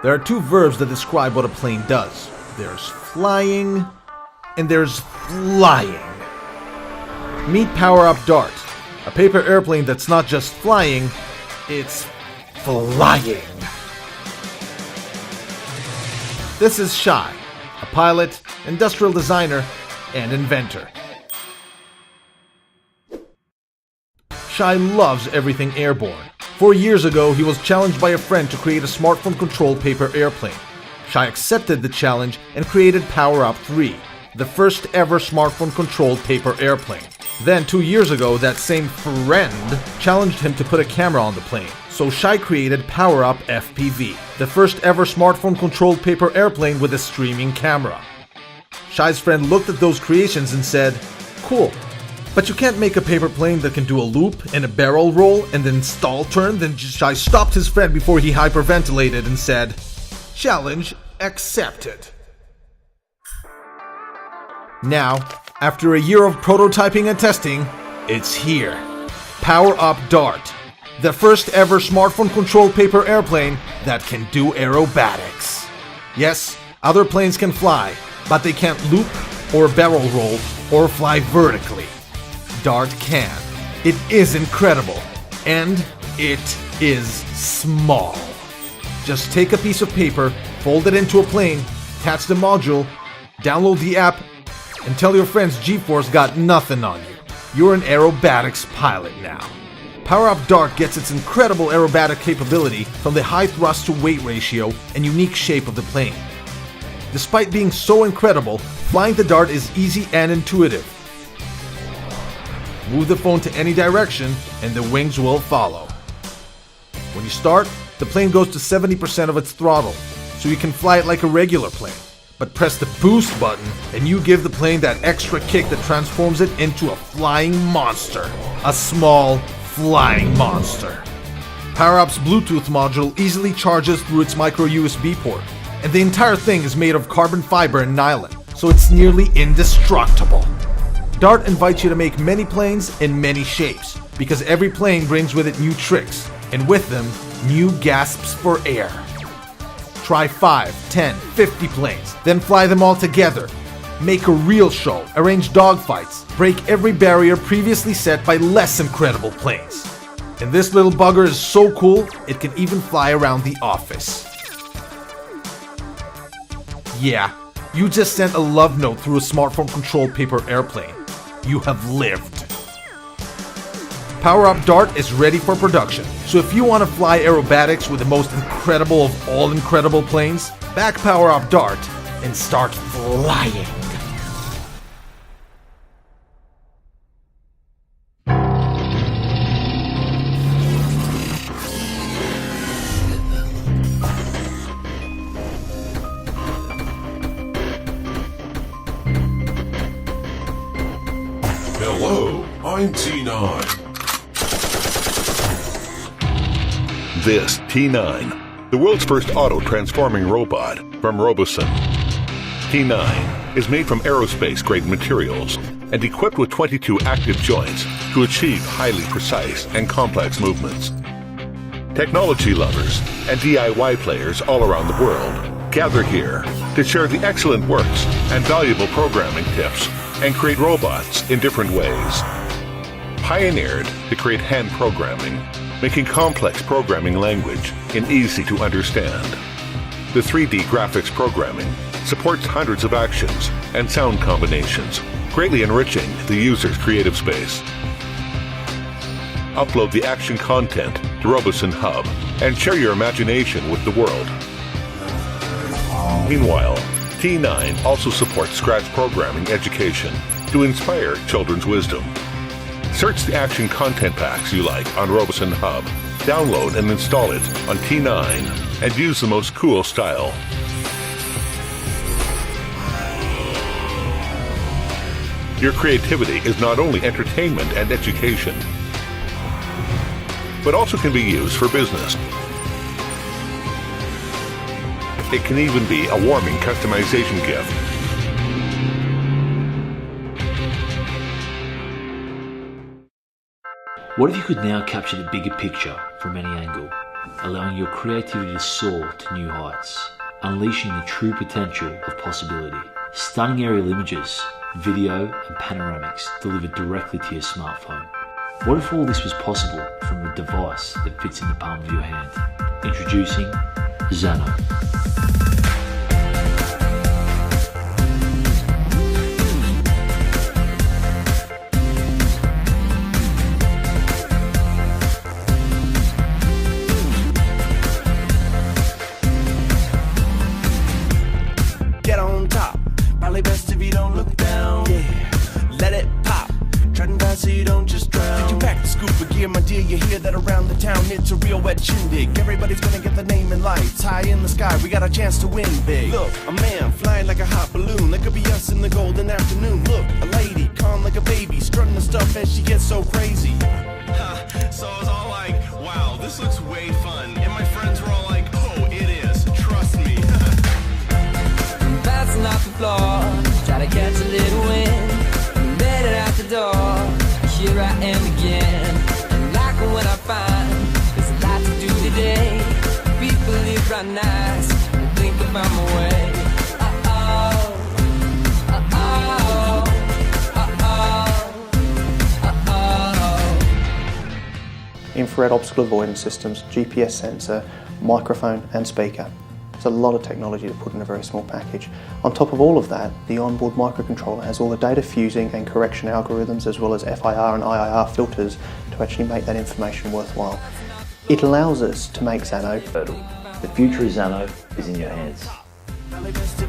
There are two verbs that describe what a plane does. There's flying and there's flying. Meet Power Up Dart, a paper airplane that's not just flying, it's flying. This is Shai, a pilot, industrial designer, and inventor. Shai loves everything airborne. 4 years ago, he was challenged by a friend to create a smartphone-controlled paper airplane. Shai accepted the challenge and created Power Up 3, the first ever smartphone-controlled paper airplane. Then 2 years ago, that same friend challenged him to put a camera on the plane. So Shai created Power Up FPV, the first ever smartphone-controlled paper airplane with a streaming camera. Shai's friend looked at those creations and said, "Cool, but you can't make a paper plane that can do a loop and a barrel roll and then stall turn." Then Shai stopped his friend before he hyperventilated and said, "Challenge accepted." Now, after a year of prototyping and testing, it's here. Power Up Dart, the first ever smartphone-controlled paper airplane that can do aerobatics. Yes, other planes can fly, but they can't loop or barrel roll or fly vertically. Dart can. It is incredible, and it is small. Just take a piece of paper, fold it into a plane, attach the module, download the app, and tell your friends G-Force got nothing on you. You're an aerobatics pilot now. Power Up Dart gets its incredible aerobatic capability from the high thrust to weight ratio and unique shape of the plane. Despite being so incredible, flying the Dart is easy and intuitive. Move the phone to any direction and the wings will follow. When you start, the plane goes to 70% of its throttle, so you can fly it like a regular plane. But press the boost button and you give the plane that extra kick that transforms it into a flying monster. A small, flying monster. Power Up's Bluetooth module easily charges through its micro USB port, and the entire thing is made of carbon fiber and nylon, so it's nearly indestructible. Dart invites you to make many planes in many shapes, because every plane brings with it new tricks, and with them, new gasps for air. Try 5, 10, 50 planes, then fly them all together. Make a real show, arrange dogfights, break every barrier previously set by less incredible planes. And this little bugger is so cool, it can even fly around the office. Yeah, you just sent a love note through a smartphone-controlled paper airplane. You have lived. Power Up Dart is ready for production, so if you want to fly aerobatics with the most incredible of all incredible planes, back Power Up Dart and start flying. Hello, I'm T9. This T9, the world's first auto-transforming robot from Roboson. T9 is made from aerospace-grade materials and equipped with 22 active joints to achieve highly precise and complex movements. Technology lovers and DIY players all around the world gather here to share the excellent works and valuable programming tips and create robots in different ways. Pioneered to create hand programming, making complex programming language easy to understand. The 3D graphics programming supports hundreds of actions and sound combinations, greatly enriching the user's creative space. Upload the action content to Roboson Hub and share your imagination with the world. Meanwhile, T9 also supports Scratch programming education to inspire children's wisdom. Search the action content packs you like on Roboson Hub, download and install it on T9, and use the most cool style. Your creativity is not only entertainment and education, but also can be used for business. It can even be a warming customization gift. What if you could now capture the bigger picture from any angle? allowing your creativity to soar to new heights, unleashing the true potential of possibility. Stunning aerial images, video and panoramics delivered directly to your smartphone. What if all this was possible from a device that fits in the palm of your hand? Introducing Xano. Get on top, probably best if you don't look down. Yeah, let it pop, treading fast so you don't just drown. Did you pack the scoop of gear, my dear? You hear that around the town? It's a real wet shindig. Everybody's gonna get the name in lights. High in the sky, we got a chance to win big. Look, a man flying like a hot balloon. That could be us in the golden afternoon. Look, a lady calm like a baby, strutting the stuff as she gets so crazy. So I was all like, wow, this looks way fun. And my friends were all like, oh, it is, trust me. Bouncing off the floor, try to catch a little wind. Made it out the door, here I am again. And like when I find there's a lot to do today. People live right nice, and think about my way. Uh-oh, uh-oh, uh-oh, uh-oh. Infrared obstacle avoidance systems, GPS sensor, microphone and speaker. There's a lot of technology to put in a very small package. On top of all of that, the onboard microcontroller has all the data fusing and correction algorithms as well as FIR and IIR filters to actually make that information worthwhile. It allows us to make Xano. The future of Xano is in your hands. Probably best if you